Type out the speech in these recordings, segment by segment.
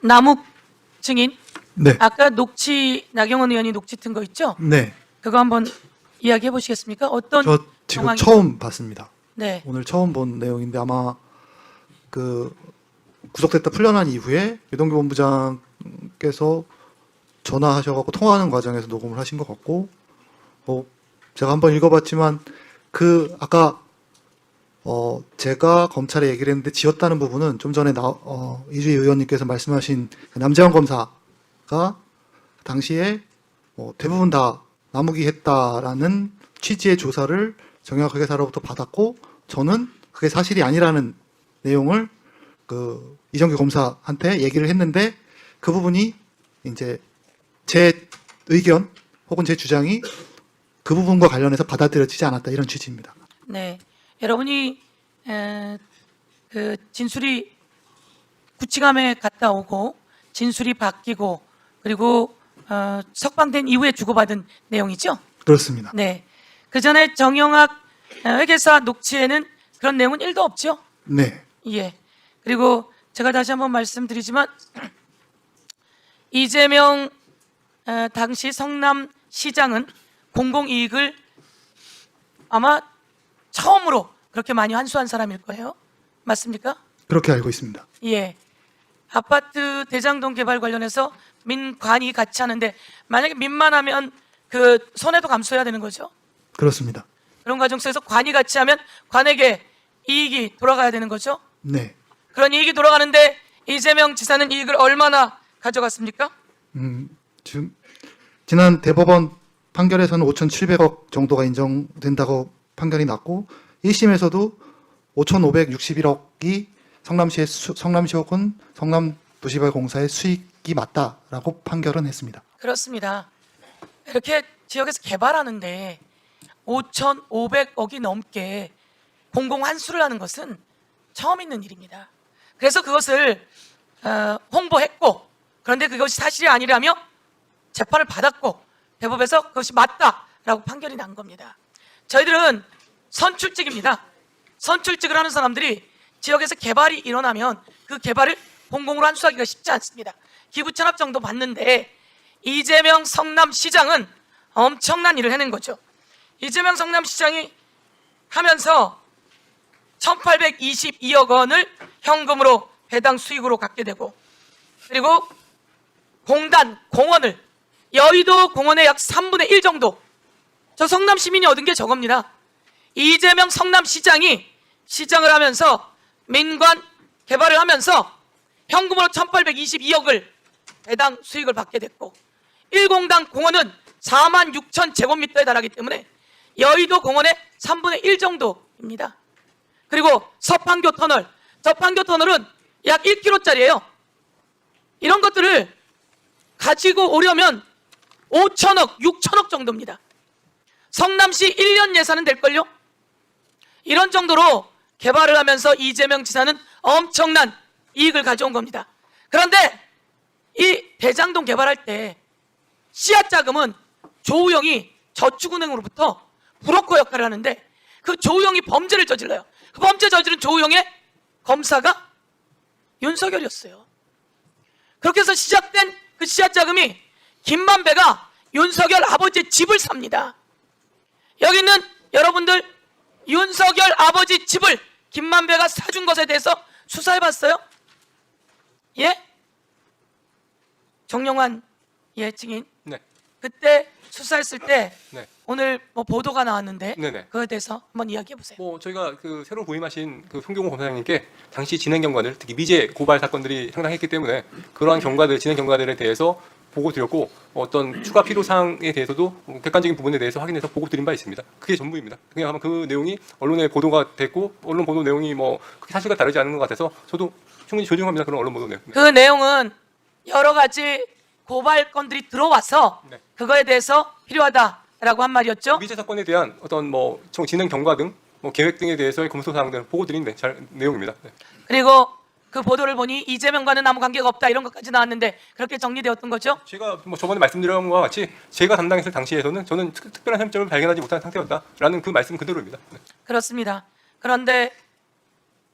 남욱 증인, 네. 아까 녹취 나경원 의원이 녹취 튼 거 있죠? 네. 그거 한번 이야기해 보시겠습니까? 어떤 저 지금 상황이- 처음 봤습니다. 네, 오늘 처음 본 내용인데 아마 그 구속됐다 풀려난 이후에 유동규 본부장께서 전화하셔갖고 통화하는 과정에서 녹음을 하신 것 같고, 뭐 제가 한번 읽어봤지만 그 아까 제가 검찰에 얘기를 했는데 지었다는 부분은 좀 전에 이주희 의원님께서 말씀하신 그 남재원 검사가 당시에 대부분 다 남욱이 했다라는 취지의 조사를 정영학회사로부터 받았고, 저는 그게 사실이 아니라는 내용을 그 이정규 검사한테 얘기를 했는데, 그 부분이 이제 제 의견 혹은 제 주장이 그 부분과 관련해서 받아들여지지 않았다, 이런 취지입니다. 네. 여러분이 그 진술이 구치감에 갔다 오고 진술이 바뀌고 그리고 석방된 이후에 주고받은 내용이죠? 그렇습니다. 네. 그 전에 정영학 회계사 녹취에는 그런 내용은 1도 없죠? 네. 예. 그리고 제가 다시 한번 말씀드리지만 이재명 당시 성남시장은 공공이익을 아마 처음으로 그렇게 많이 환수한 사람일 거예요. 맞습니까? 그렇게 알고 있습니다. 예. 아파트 대장동 개발 관련해서 민관이 같이 하는데 만약에 민만 하면 그 손해도 감수해야 되는 거죠. 그렇습니다. 그런 과정 속에서 관이 같이 하면 관에게 이익이 돌아가야 되는 거죠. 네. 그런 이익이 돌아가는데 이재명 지사는 이익을 얼마나 가져갔습니까? 지금 지난 대법원 판결에서는 5,700억 정도가 인정된다고 판결이 났고, 1심에서도 5,561억이 성남시 혹은 성남도시개발공사의 수익이 맞다라고 판결은 했습니다. 그렇습니다. 이렇게 지역에서 개발하는데 5,500억이 넘게 공공 환수를 하는 것은 처음 있는 일입니다. 그래서 그것을 홍보했고, 그런데 그것이 사실이 아니라며 재판을 받았고 대법에서 그것이 맞다라고 판결이 난 겁니다. 저희들은 선출직입니다. 선출직을 하는 사람들이 지역에서 개발이 일어나면 그 개발을 공공으로 환수하기가 쉽지 않습니다. 기부 천억 정도 받는데 이재명 성남시장은 엄청난 일을 해낸 거죠. 이재명 성남시장이 하면서 1,822억 원을 현금으로 배당 수익으로 갖게 되고, 그리고 공단, 공원을 여의도 공원의 약 3분의 1 정도, 저 성남 시민이 얻은 게 저겁니다. 이재명 성남시장이 시장을 하면서 민관 개발을 하면서 현금으로 1,822억을 배당 수익을 받게 됐고, 1공단 공원은 4만 6천 제곱미터에 달하기 때문에 여의도 공원의 3분의 1 정도입니다. 그리고 서판교 터널, 서판교 터널은 약 1km짜리예요. 이런 것들을 가지고 오려면 5천억, 6천억 정도입니다. 성남시 1년 예산은 될걸요? 이런 정도로 개발을 하면서 이재명 지사는 엄청난 이익을 가져온 겁니다. 그런데 이 대장동 개발할 때 씨앗 자금은 조우영이 저축은행으로부터 브로커 역할을 하는데, 그 조우영이 범죄를 저질러요. 그 범죄 저지른 조우영의 검사가 윤석열이었어요. 그렇게 해서 시작된 그 씨앗 자금이 김만배가 윤석열 아버지의 집을 삽니다. 여기 있는 여러분들, 윤석열 아버지 집을 김만배가 사준 것에 대해서 수사해봤어요? 예? 정영환 증인. 네. 그때 수사했을 때 네. 오늘 뭐 보도가 나왔는데 네네. 그거에 대해서 한번 이야기해 보세요. 뭐 저희가 그 새로 부임하신 그 송경호 검사장님께 당시 진행 경과들, 특히 미제 고발 사건들이 상당했기 때문에 그러한 경과들, 진행 경과들에 대해서 보고 드렸고, 어떤 추가 필요 사항에 대해서도 객관적인 부분에 대해서 확인해서 보고 드린 바 있습니다. 그게 전부입니다. 그냥 아마 그 내용이 언론에 보도가 됐고, 언론 보도 내용이 뭐 크게 사실과 다르지 않은 것 같아서 저도 충분히 존중합니다. 그런 언론 보도 내용. 네. 그 내용은 여러 가지 고발 건들이 들어와서 네. 그거에 대해서 필요하다라고 한 말이었죠. 미제 사건에 대한 어떤 뭐 진행 경과 등 뭐 계획 등에 대해서의 검토 사항들 보고 드린 내용입니다. 네. 그리고 그 보도를 보니 이재명과는 아무 관계가 없다 이런 것까지 나왔는데 그렇게 정리되었던 거죠? 제가 뭐 저번에 말씀드린 것과 같이 제가 담당했을 당시에서는 저는 특별한 혐점을 발견하지 못한 상태였다라는 그 말씀 그대로입니다. 네. 그렇습니다. 그런데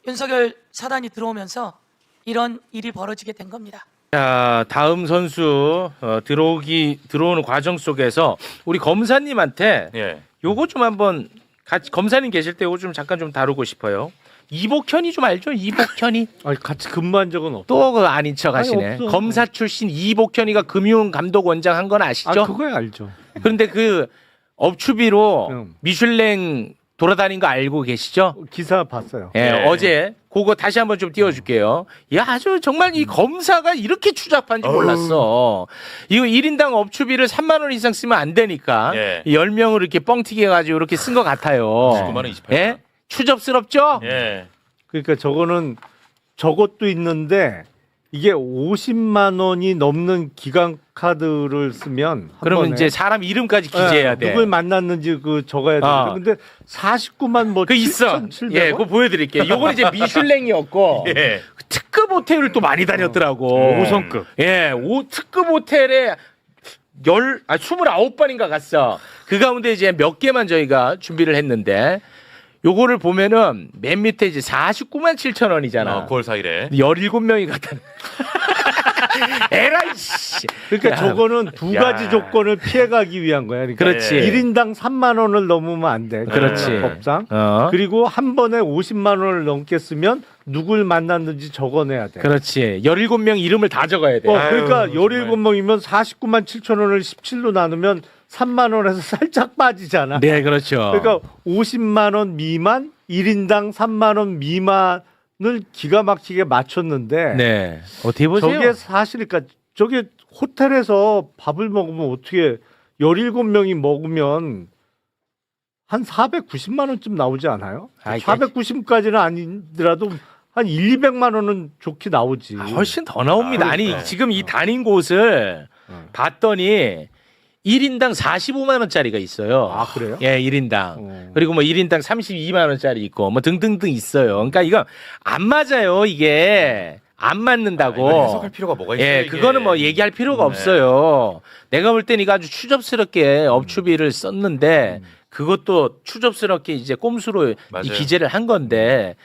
윤석열 사단이 들어오면서 이런 일이 벌어지게 된 겁니다. 자, 다음 선수 들어오는 과정 속에서 우리 검사님한테 예. 요거 좀 한번 같이 검사님 계실 때 요거 좀 잠깐 좀 다루고 싶어요. 이복현이 좀 알죠? 이복현이 아니 같이 근무한 적은 없어. 또 그 아닌 척 하시네. 아니, 없어. 검사 출신 이복현이가 금융감독원장 한 건 아시죠? 아 그거야 알죠. 그런데 그 업추비로 응. 미슐랭 돌아다닌 거 알고 계시죠? 기사 봤어요. 예, 네. 어제 그거 다시 한번 좀 띄워줄게요. 야, 아주 정말 이 검사가 이렇게 추잡한지 몰랐어. 이거 1인당 업추비를 3만 원 이상 쓰면 안 되니까 예. 10명을 이렇게 뻥튀기 해가지고 이렇게 쓴 것 같아요. 19만 원, 28만 원. 예? 추접스럽죠? 예. 그러니까 저거는 저것도 있는데 이게 50만 원이 넘는 기간 카드를 쓰면 한 그러면 번에 이제 사람 이름까지 기재해야 돼. 누굴 만났는지 그 적어야 돼. 아. 근데 49만 뭐 그 있어. 7,700원? 예, 그거 보여드릴게요. 요건 이제 미슐랭이었고 예. 특급 호텔을 또 많이 다녔더라고. 5성급. 예, 특급 호텔에 29번인가 갔어. 그 가운데 이제 몇 개만 저희가 준비를 했는데 요거를 보면은 맨 밑에 이제 49만 7천 원이잖아. 9월 4일에. 17명이 갔다. 에라이 씨. 그러니까 야. 저거는 두 야. 가지 조건을 피해가기 위한 거야. 그러니까 그렇지. 1인당 3만 원을 넘으면 안 돼. 그렇지. 법상. 어. 그리고 한 번에 50만 원을 넘게 쓰면 누굴 만났는지 적어내야 돼. 그렇지. 17명 이름을 다 적어야 돼. 그러니까 아유, 17명이면 49만 7천 원을 17로 나누면 3만 원에서 살짝 빠지잖아. 네, 그렇죠. 그러니까 50만 원 미만, 1인당 3만 원 미만을 기가 막히게 맞췄는데 네. 어떻게 보세요? 저게 사실이니까 저게 호텔에서 밥을 먹으면 어떻게 17명이 먹으면 한 490만 원쯤 나오지 않아요? 아이, 490까지는 아니더라도 한 1, 200만 원은 좋게 나오지. 훨씬 더 나옵니다. 아니, 그러니까. 지금 이 다닌 곳을 봤더니 1인당 45만 원짜리가 있어요. 아, 그래요? 예, 1인당. 그리고 뭐 1인당 32만 원짜리 있고 뭐 등등등 있어요. 그러니까 이거 안 맞아요, 이게. 안 맞는다고. 이거 해석할 필요가 뭐가 있어요? 예, 이게. 그거는 뭐 얘기할 필요가 네. 없어요. 내가 볼 땐 이거 아주 추접스럽게 업추비를 썼는데 그것도 추접스럽게 이제 꼼수로 이 맞아요. 기재를 한 건데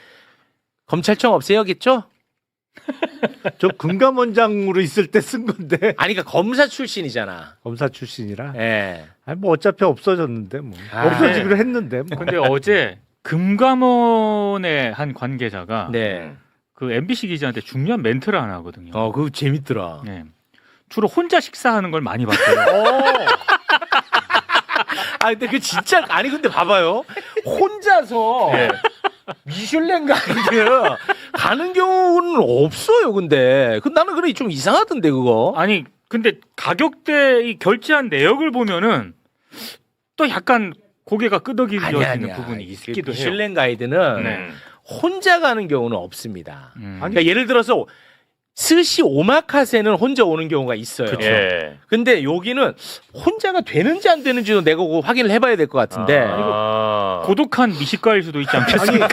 검찰청 없애야겠죠? 저 금감원장으로 있을 때 쓴 건데 아니, 그러니까 검사 출신이잖아. 검사 출신이라. 예. 아니 뭐 어차피 없어졌는데 뭐 아. 없어지기로 했는데 뭐. 근데 어제 금감원의 한 관계자가 네. 그 MBC 기자한테 중요한 멘트를 하나 하거든요. 그거 재밌더라. 네. 주로 혼자 식사하는 걸 많이 봤어요. 아, 근데 그 진짜, 아니, 근데 봐봐요. 혼자서 예. 미슐랭 가는 경우는 없어요, 근데. 나는 그래, 좀 이상하던데, 그거. 아니 근데 가격대 이 결제한 내역을 보면은 또 약간 고개가 끄덕이는 부분이 있기도 해요. 미슐랭 가이드는 네. 혼자 가는 경우는 없습니다. 음. 그러니까 예를 들어서 스시 오마카세는 혼자 오는 경우가 있어요. 예. 근데 여기는 혼자가 되는지 안 되는지도 내가 그거 확인을 해봐야 될 것 같은데. 아. 고독한 미식가일 수도 있지 않겠습니까?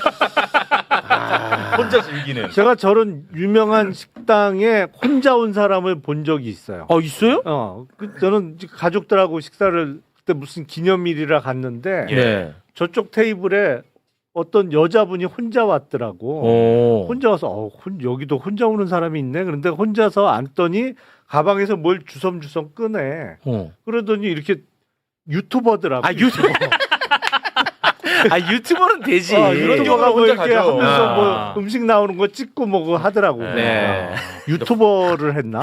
혼자 즐기는. 제가 저런 유명한 식당에 혼자 온 사람을 본 적이 있어요. 있어요? 저는 이제 가족들하고 식사를 그때 무슨 기념일이라 갔는데 예. 네. 저쪽 테이블에 어떤 여자분이 혼자 왔더라고. 오. 혼자 와서 여기도 혼자 오는 사람이 있네. 그런데 혼자서 앉더니 가방에서 뭘 주섬주섬 꺼내. 그러더니 이렇게 유튜버더라고. 유튜버는 되지. 유튜버가 뭐 혼자 이렇게 가죠. 하면서 아. 뭐 음식 나오는 거 찍고 뭐 하더라고. 네. 유튜버를 했나?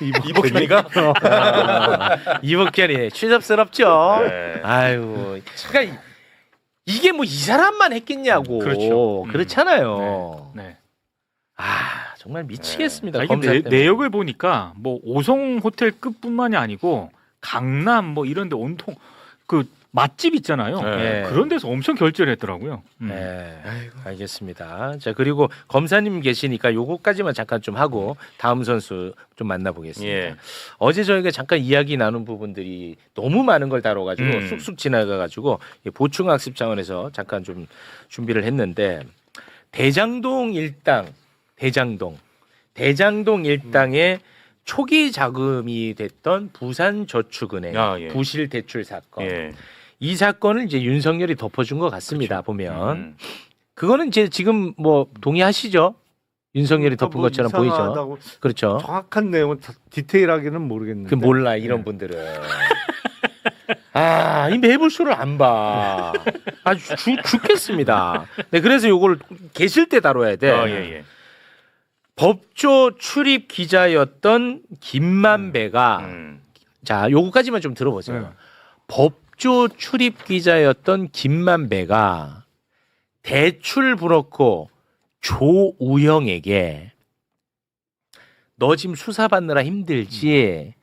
이복현이가? 이복현이 추접스럽죠. 네. 아유, 그러니까 이게 뭐 이 사람만 했겠냐고. 그렇죠. 그렇잖아요. 네. 아, 정말 미치겠습니다. 아, 이게 검사 때문에. 내역을 보니까 뭐 5성 호텔급뿐만이 아니고 강남 뭐 이런데 온통 그 맛집 있잖아요. 네. 그런 데서 엄청 결제를 했더라고요. 네, 알겠습니다. 자, 그리고 검사님 계시니까 요거까지만 잠깐 좀 하고 다음 선수 좀 만나보겠습니다. 예. 어제 저희가 잠깐 이야기 나눈 부분들이 너무 많은 걸 다뤄가지고 쑥쑥 지나가가지고 보충학습 차원에서 잠깐 좀 준비를 했는데 대장동 일당 일당의 초기 자금이 됐던 부산저축은행 아, 예. 부실 대출 사건. 예. 이 사건을 이제 윤석열이 덮어준 것 같습니다. 보면 음. 그거는 이제 지금 뭐 동의하시죠? 윤석열이 덮은 뭐 것처럼 보이죠. 이상하다고 그렇죠. 정확한 내용은 디테일하게는 모르겠는데. 그 몰라 이런 분들은. 이 매불쇼를 안 봐. 아주 죽겠습니다. 네, 그래서 요걸 계실 때 다뤄야 돼. 예. 법조 출입 기자였던 김만배가 자, 요거까지만 좀 들어보세요. 네. 법조 출입 기자였던 김만배가 대출 브로커 조우영에게 너 지금 수사받느라 힘들지?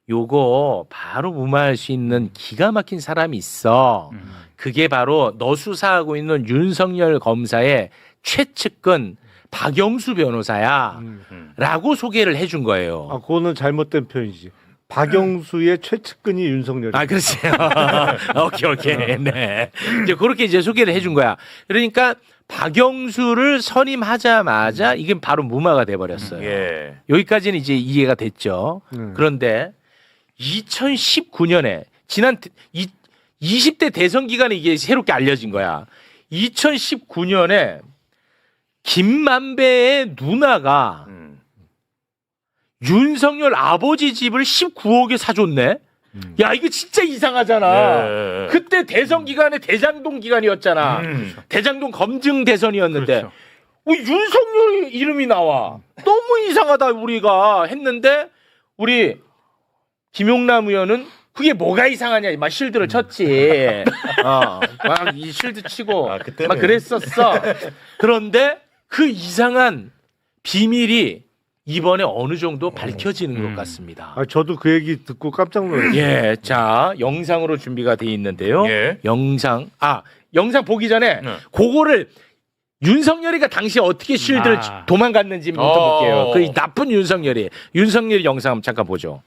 요거 바로 무마할 수 있는 기가 막힌 사람이 있어. 그게 바로 너 수사하고 있는 윤석열 검사의 최측근 박영수 변호사야. 라고 소개를 해준 거예요. 그거는 잘못된 표현이지. 박영수의 최측근이 윤석열. 그렇지. 오케이. 네. 이제 그렇게 이제 소개를 해준 거야. 그러니까 박영수를 선임하자마자 이게 바로 무마가 돼버렸어요. 예. 여기까지는 이제 이해가 됐죠. 그런데 2019년에 지난 20대 대선 기간에 이게 새롭게 알려진 거야. 2019년에 김만배의 누나가 윤석열 아버지 집을 19억에 사줬네. 야, 이거 진짜 이상하잖아. 예. 그때 대선 기간에 대장동 기간이었잖아. 대장동 검증 대선이었는데 윤석열 이름이 나와. 너무 이상하다 우리가 했는데 우리 김용남 의원은 그게 뭐가 이상하냐 막 실드를 쳤지. 막 이 실드 치고 그때는. 막 그랬었어. 그런데 그 이상한 비밀이 이번에 어느 정도 밝혀지는 것 같습니다. 저도 그 얘기 듣고 깜짝 놀랐어요. 예, 자 영상으로 준비가 돼 있는데요. 예. 영상 보기 전에 네. 그거를 윤석열이가 당시에 어떻게 실드를 도망갔는지부터 볼게요. 그 나쁜 윤석열이 영상 한번 잠깐 보죠.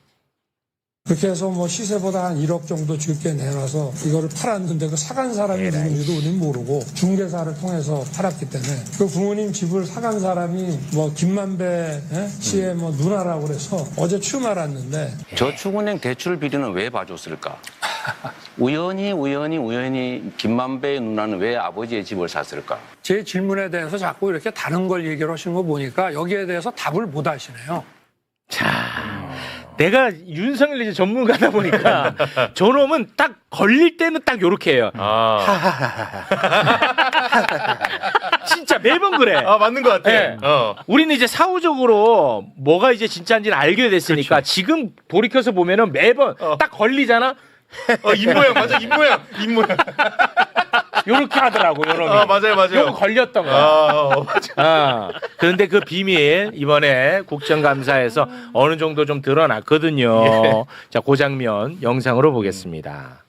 그렇게 해서 뭐 시세보다 한 1억 정도 줄게 내놔서 이거를 팔았는데 그 사간 사람이 누군지도 우리는 모르고 중개사를 통해서 팔았기 때문에 그 부모님 집을 사간 사람이 뭐 김만배 씨의 뭐 누나라고 그래서 어제 처음 알았는데 저축은행 대출 비리는 왜 봐줬을까? 우연히 김만배의 누나는 왜 아버지의 집을 샀을까? 제 질문에 대해서 자꾸 이렇게 다른 걸 얘기를 하시는 거 보니까 여기에 대해서 답을 못 하시네요. 내가 윤석열 이제 전문가다 보니까 저놈은 딱 걸릴 때는 딱 요렇게 해요. 진짜 매번 그래. 맞는 것 같아. 네. 우리는 이제 사후적으로 뭐가 이제 진짜인지는 알게 됐으니까 지금 돌이켜서 보면은 매번 딱 걸리잖아. 입 모양 맞아. 입 모양. 요렇게 하더라고. 요런. 맞아요. 요거 걸렸던 거야. 그런데 그 비밀 이번에 국정감사에서 어느 정도 좀 드러났거든요. 자, 그 장면 영상으로 보겠습니다.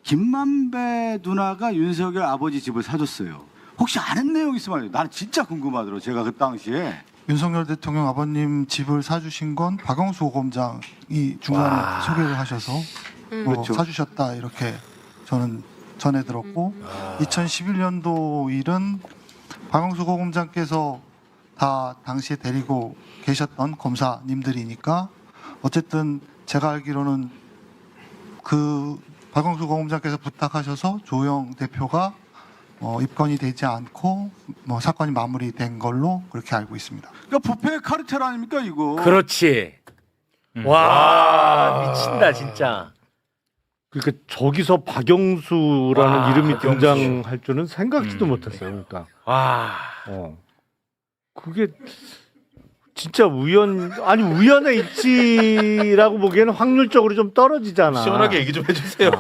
김만배 누나가 윤석열 아버지 집을 사줬어요. 혹시 아는 내용 있으면 나는 진짜 궁금하더라고. 제가 그 당시에 윤석열 대통령 아버님 집을 사주신 건 박영수 검장이 중간에 소개를 하셔서 그렇죠. 사주셨다 이렇게 저는 전해 들었고 2011년도 일은 박영수 고검장께서 다 당시에 데리고 계셨던 검사님들이니까 어쨌든 제가 알기로는 그 박영수 고검장께서 부탁하셔서 조영 대표가 입건이 되지 않고 사건이 마무리된 걸로 그렇게 알고 있습니다. 그러니까 부패 카르텔 아닙니까 이거? 그렇지. 와, 미친다 진짜. 그러니까 저기서 박영수라는 이름이 등장할 줄은 생각지도 못했어요. 그러니까. 그게 진짜 우연의 일치라고 보기에는 확률적으로 좀 떨어지잖아. 시원하게 얘기 좀 해주세요.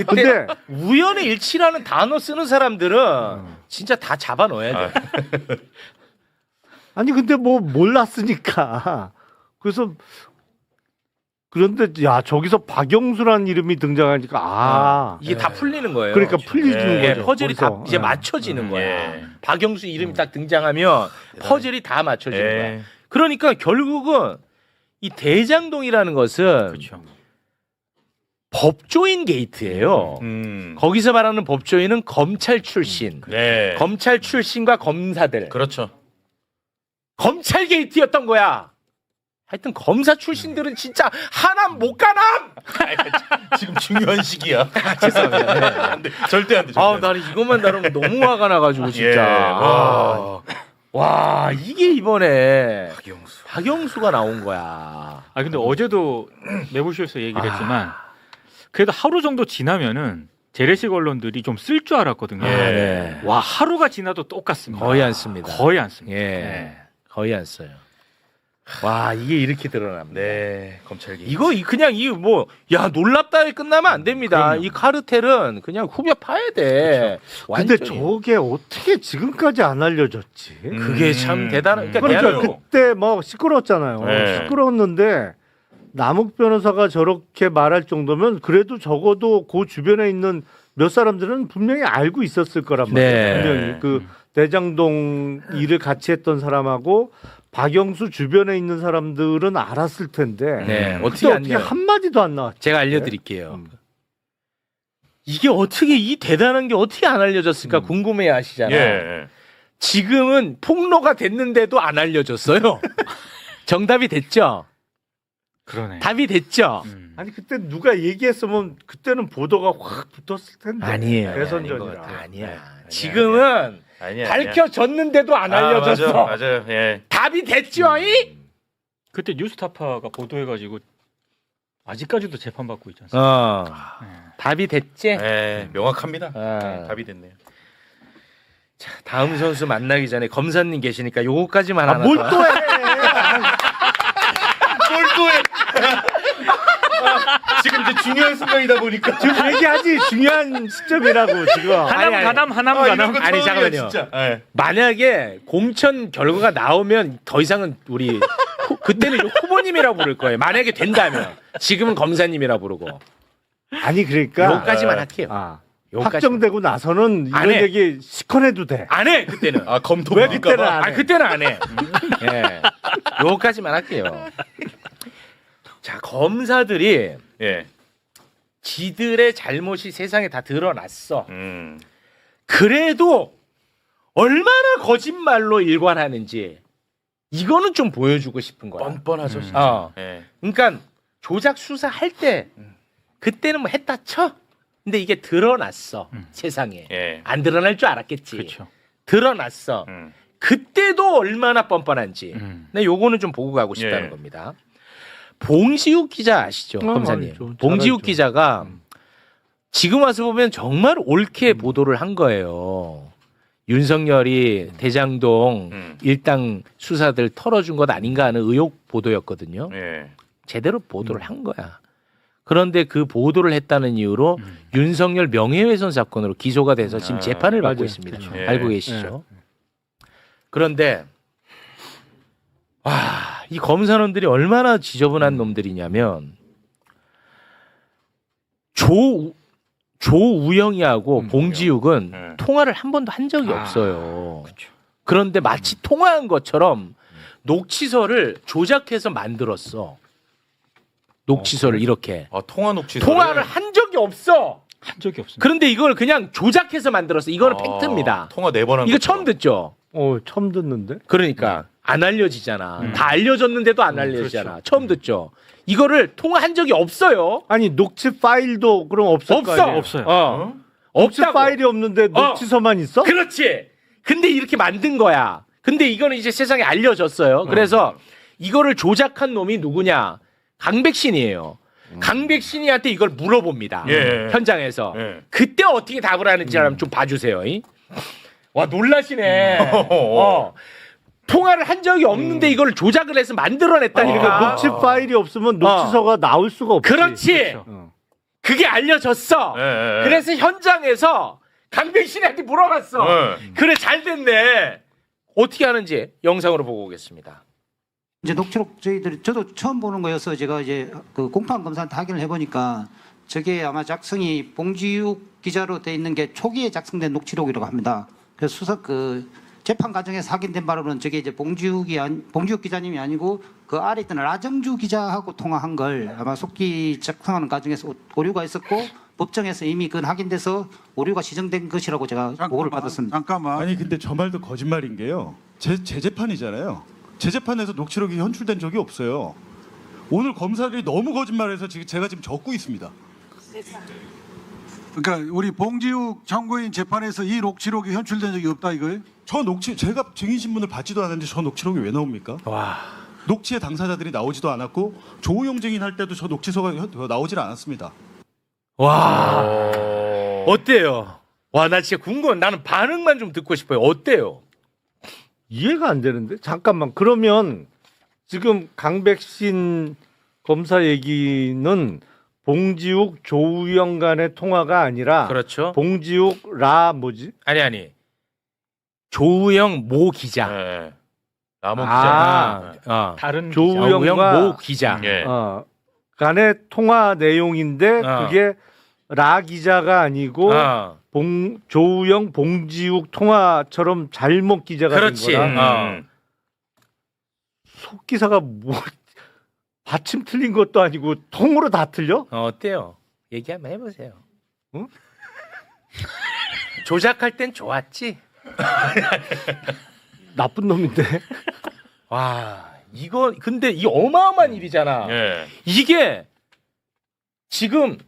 근데 우연의 일치라는 단어 쓰는 사람들은 진짜 다 잡아 넣어야 돼. 아니 근데 뭐 몰랐으니까. 그래서 그런데 저기서 박영수라는 이름이 등장하니까 이게 다 풀리는 거예요. 그러니까 풀리는 거죠. 퍼즐이 다 거기서. 이제 맞춰지는 거야. 박영수 이름이 딱 등장하면 퍼즐이 다 맞춰지는 거야. 그러니까 결국은 이 대장동이라는 것은 법조인 게이트예요. 거기서 말하는 법조인은 검찰 출신, 검찰 출신과 검사들, 그렇죠. 검찰 게이트였던 거야. 하여튼 검사 출신들은 진짜 하남 못 가남. 지금 중요한 시기야. 죄송합니다. 안 돼. 절대 안 돼. 나는 이것만 다루면 너무 화가 나가지고 진짜. 와 이게 이번에 박영수가 나온 거야. 아 근데 어제도 매부쇼에서 얘기를 했지만 그래도 하루 정도 지나면은 재래식 언론들이 좀 쓸 줄 알았거든요. 네. 와 하루가 지나도 똑같습니다. 거의 안 씁니다. 거의 안 씁니다. 예, 네. 거의 안 써요. 와 이게 이렇게 드러납니다. 네, 검찰 개입. 이거 그냥 이 뭐 야 놀랍다에 끝나면 안 됩니다. 그럼요. 이 카르텔은 그냥 후벼 파야 돼. 근데 완전히. 저게 어떻게 지금까지 안 알려졌지? 그게 참 대단한. 그러니까 대단해요. 그때 뭐 시끄러웠잖아요. 네. 시끄러웠는데 남욱 변호사가 저렇게 말할 정도면 그래도 적어도 그 주변에 있는 몇 사람들은 분명히 알고 있었을 거란 말이에요. 네. 분명히 그 대장동 일을 같이 했던 사람하고 박영수 주변에 있는 사람들은 알았을 텐데 네, 그때 어떻게 어떻게 안녕? 한 마디도 안 나왔지? 제가 알려드릴게요. 이게 어떻게 이 대단한 게 어떻게 안 알려졌을까 궁금해 하시잖아요. 예. 지금은 폭로가 됐는데도 안 알려졌어요. 정답이 됐죠. 그러네. 답이 됐죠. 아니 그때 누가 얘기했으면 그때는 보도가 확 붙었을 텐데. 아니에요. 대선 아닌 것 전이라. 같아요. 아니야. 지금은 아니야. 밝혀졌는데도 안 알려졌어. 맞아요. 예. 답이 됐죠. 이? 그때 뉴스타파가 보도해가지고 아직까지도 재판받고 있지 않습니까? 답이 됐지. 예, 명확합니다. 아. 답이 됐네요. 자, 다음 선수 만나기 전에 검사님 계시니까 요거까지만 하나. 뭘 더. 또 해? 지금 이제 중요한 순간이다 보니까 지금 얘기하지 중요한 시점이라고 지금. 하남 아니. 가남 하남 이런 가남. 거 아니, 처음이야, 잠깐만요. 진짜. 예. 만약에 공천 결과가 나오면 더 이상은 우리 그때는 이제 후보님이라고 부를 거예요. 만약에 된다면 지금은 검사님이라 부르고. 아니 그러니까 요거까지만 할게요. 아, 요거까지. 확정되고 나서는 안 이런 해. 얘기 시커내도 돼. 안 해 그때는. 아, 검토 왜 받을까 그때는 봐. 안 해? 아 그때는 안 해. 예. 요거까지만 할게요. 자 검사들이 예. 지들의 잘못이 세상에 다 드러났어. 음. 그래도 얼마나 거짓말로 일관하는지 이거는 좀 보여주고 싶은 거야. 뻔뻔하죠, 진짜. 어. 예. 그러니까 조작 수사할 때 그때는 뭐 했다 쳐. 근데 이게 드러났어 세상에. 예. 안 드러날 줄 알았겠지. 그렇죠. 드러났어. 음. 그때도 얼마나 뻔뻔한지. 근데 요거는 좀 보고 가고 싶다는 예. 겁니다. 봉지욱 기자 아시죠, 검사님? 알죠. 잘 봉지욱 알죠. 기자가 지금 와서 보면 정말 옳게 보도를 한 거예요. 윤석열이 대장동 일당 수사들 털어준 것 아닌가 하는 의혹 보도였거든요. 예. 제대로 보도를 한 거야. 그런데 그 보도를 했다는 이유로 윤석열 명예훼손 사건으로 기소가 돼서 지금 재판을 받고 맞아요. 있습니다. 그렇죠. 예. 알고 계시죠? 그런데 와, 이 검사놈들이 얼마나 지저분한 놈들이냐면 조우영이하고 봉지욱은 네. 통화를 한 번도 한 적이 없어요. 그런데 마치 통화한 것처럼 녹취서를 조작해서 만들었어. 녹취서를 이렇게. 아, 통화 녹취. 통화를 한 적이 없어. 한 적이 없습니다. 그런데 이걸 그냥 조작해서 만들었어. 이거는 팩트입니다. 통화 4번 한 이거 것처럼. 처음 듣죠? 처음 듣는데. 그러니까 안 알려지잖아. 다 알려졌는데도 안 알려지잖아. 처음 듣죠? 이거를 통화한 적이 없어요. 아니 녹취 파일도 그럼 없을 거 아니에요? 없어요. 녹취 없다고. 파일이 없는데 녹취서만 있어? 그렇지. 근데 이렇게 만든 거야. 근데 이거는 이제 세상에 알려졌어요. 그래서 이거를 조작한 놈이 누구냐? 강백신이에요. 강백신이한테 이걸 물어봅니다. 예. 현장에서. 예. 그때 어떻게 답을 하는지 한번 좀 봐주세요. 와 놀라시네. 통화를 한 적이 없는데 이걸 조작을 해서 만들어냈다니까. 그러니까 녹취 파일이 없으면 녹취서가 나올 수가 없지. 그렇지. 그게 알려졌어. 예. 그래서 현장에서 강백신한테 물어봤어. 그래 잘 됐네. 어떻게 하는지 영상으로 보고 오겠습니다. 이제 녹취록 저도 처음 보는 거여서 제가 이제 그 공판 검사한테 확인을 해보니까 저게 아마 작성이 봉지욱 기자로 돼 있는 게 초기에 작성된 녹취록이라고 합니다. 그래서 수사 재판 과정에서 확인된 바로는 저게 이제 봉지욱 기자님이 아니고 그 아래 있던 라정주 기자하고 통화한 걸 아마 속기 작성하는 과정에서 오류가 있었고 법정에서 이미 그 확인돼서 오류가 지정된 것이라고 제가 보고를 받았습니다. 잠깐만. 아니 근데 저 말도 거짓말인 게요. 제 재판이잖아요. 제 재판에서 녹취록이 현출된 적이 없어요. 오늘 검사들이 너무 거짓말해서 제가 지금 적고 있습니다. 그러니까 우리 봉지욱 참고인 재판에서 이 녹취록이 현출된 적이 없다 이거예요? 저 녹취 제가 증인 신문을 받지도 않았는데 저 녹취록이 왜 나옵니까? 와. 녹취의 당사자들이 나오지도 않았고 조우영 증인할 때도 저 녹취서가 나오질 않았습니다. 와. 어때요? 와, 나 진짜 궁금해. 나는 반응만 좀 듣고 싶어요. 어때요? 이해가 안 되는데 잠깐만 그러면 지금 강백신 검사 얘기는 봉지욱 조우영 간의 통화가 아니라 그렇죠. 봉지욱 라 뭐지? 아니. 조우영 모 기자. 네. 남은 아, 기자. 다른 조우영과 조우영 모 기자. 예. 간의 통화 내용인데 그게 라 기자가 아니고 조우영 봉지욱 통화처럼 잘못 기자가 그렇지. 된 거라. 속 기사가 뭐 받침 틀린 것도 아니고 통으로 다 틀려? 어때요? 얘기 한번 해보세요. 응? 조작할 땐 좋았지. 나쁜 놈인데. 와, 이거 근데 이 어마어마한 일이잖아. 예. 이게 지금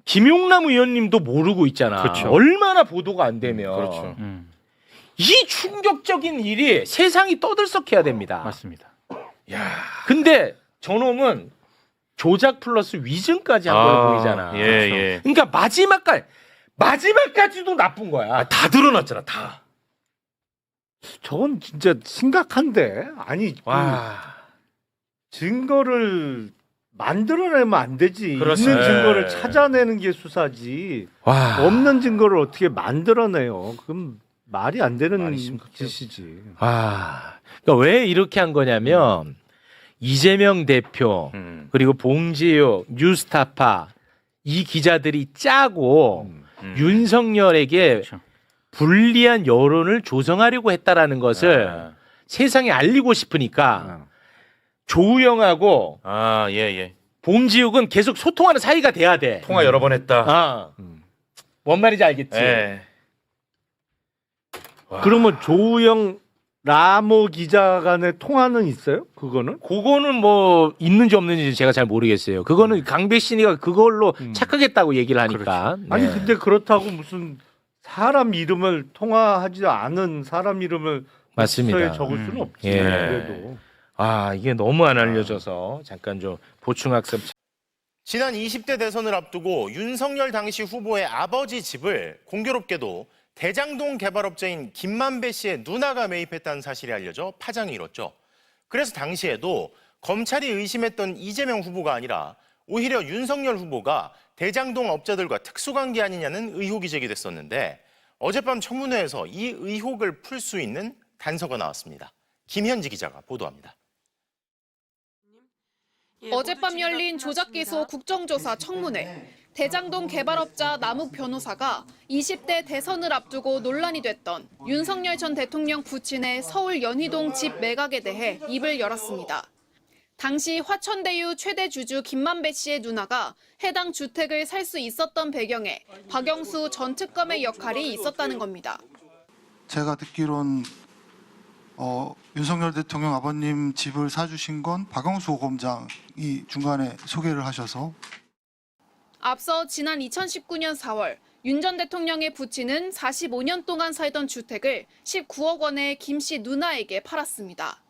김용남 의원님도 모르고 있잖아. 그렇죠. 얼마나 보도가 안 되면. 그렇죠. 이 충격적인 일이 세상이 떠들썩해야 됩니다. 맞습니다. 근데 저놈은 조작 플러스 위증까지 한 걸로 보이잖아. 예, 예. 그러니까 마지막까지도 나쁜 거야. 다 드러났잖아, 다. 저건 진짜 심각한데. 아니 와. 증거를 만들어내면 안 되지. 그렇습니다. 있는 증거를 네. 찾아내는 게 수사지. 와. 없는 증거를 어떻게 만들어내요? 그럼 말이 안 되는 말이 심각해요. 짓이지. 그러니까 왜 이렇게 한 거냐면 이재명 대표 그리고 봉지욱, 뉴스타파 이 기자들이 짜고 윤석열에게 그렇죠. 불리한 여론을 조성하려고 했다라는 것을 세상에 알리고 싶으니까 조우영하고 예. 봉지욱은 계속 소통하는 사이가 돼야 돼. 통화 여러 번 했다. 뭔 말인지 알겠지? 예. 그러면 조우영 라모 기자 간의 통화는 있어요? 그거는? 그거는 뭐 있는지 없는지 제가 잘 모르겠어요. 그거는 강백신이가 그걸로 착각했다고 얘기를 하니까. 네. 아니 근데 그렇다고 무슨 사람 이름을 통화하지 않은 사람 이름을 맞습니다. 문서에 적을 수는 없지. 예. 그래도. 이게 너무 안 알려져서 잠깐 좀 보충학습. 지난 20대 대선을 앞두고 윤석열 당시 후보의 아버지 집을 공교롭게도 대장동 개발업자인 김만배 씨의 누나가 매입했다는 사실이 알려져 파장이 일었죠. 그래서 당시에도 검찰이 의심했던 이재명 후보가 아니라 오히려 윤석열 후보가 대장동 업자들과 특수관계 아니냐는 의혹이 제기됐었는데 어젯밤 청문회에서 이 의혹을 풀 수 있는 단서가 나왔습니다. 김현지 기자가 보도합니다. 어젯밤 열린 조작기소 국정조사 청문회. 대장동 개발업자 남욱 변호사가 20대 대선을 앞두고 논란이 됐던 윤석열 전 대통령 부친의 서울 연희동 집 매각에 대해 입을 열었습니다. 당시 화천대유 최대 주주 김만배 씨의 누나가 해당 주택을 살 수 있었던 배경에 박영수 전 특검의 역할이 있었다는 겁니다. 제가 듣기론 윤석열 대통령 아버님 집을 사주신 건 박영수 검장이 중간에 소개를 하셔서 앞서 지난 2019년 4월 윤 전 대통령의 부친은 45년 동안 살던 주택을 19억 원에 김 씨 누나에게 팔았습니다.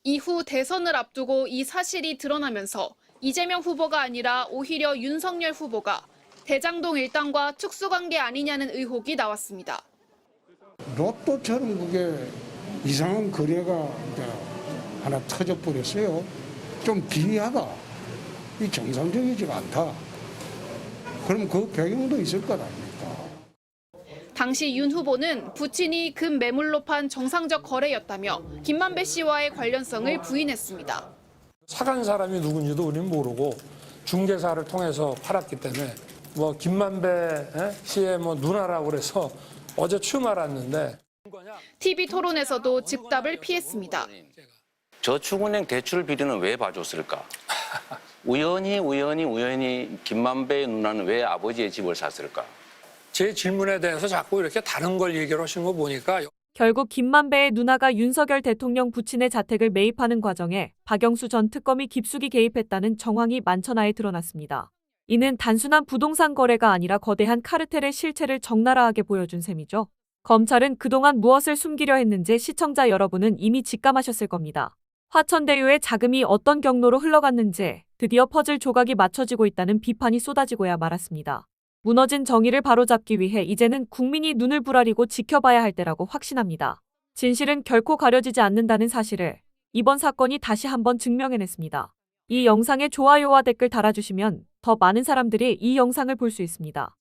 이후 대선을 앞두고 이 사실이 드러나면서 이재명 후보가 아니라 오히려 윤석열 후보가 대장동 일당과 특수관계 아니냐는 의혹이 나왔습니다. 로또처럼 그게 이상한 거래가 하나 터져버렸어요. 좀 기이하다. 이 정상적이지가 않다. 그럼 그 배경도 있을 것 아닙니까? 당시 윤 후보는 부친이 금 매물로 판 정상적 거래였다며 김만배 씨와의 관련성을 부인했습니다. 사간 사람이 누군지도 우리는 모르고 중개사를 통해서 팔았기 때문에 뭐 김만배 씨의 뭐 누나라고 그래서 어제 처음 알았는데 TV 토론에서도 즉답을 피했습니다. 저축은행 대출 비리는 왜 봐줬을까? 우연히 김만배의 누나는 왜 아버지의 집을 샀을까? 제 질문에 대해서 자꾸 이렇게 다른 걸 얘기를 하시는 거 보니까 결국 김만배의 누나가 윤석열 대통령 부친의 자택을 매입하는 과정에 박영수 전 특검이 깊숙이 개입했다는 정황이 만천하에 드러났습니다. 이는 단순한 부동산 거래가 아니라 거대한 카르텔의 실체를 적나라하게 보여준 셈이죠. 검찰은 그동안 무엇을 숨기려 했는지 시청자 여러분은 이미 직감하셨을 겁니다. 화천대유의 자금이 어떤 경로로 흘러갔는지 드디어 퍼즐 조각이 맞춰지고 있다는 비판이 쏟아지고야 말았습니다. 무너진 정의를 바로잡기 위해 이제는 국민이 눈을 부라리고 지켜봐야 할 때라고 확신합니다. 진실은 결코 가려지지 않는다는 사실을 이번 사건이 다시 한번 증명해냈습니다. 이 영상에 좋아요와 댓글 달아주시면 더 많은 사람들이 이 영상을 볼 수 있습니다.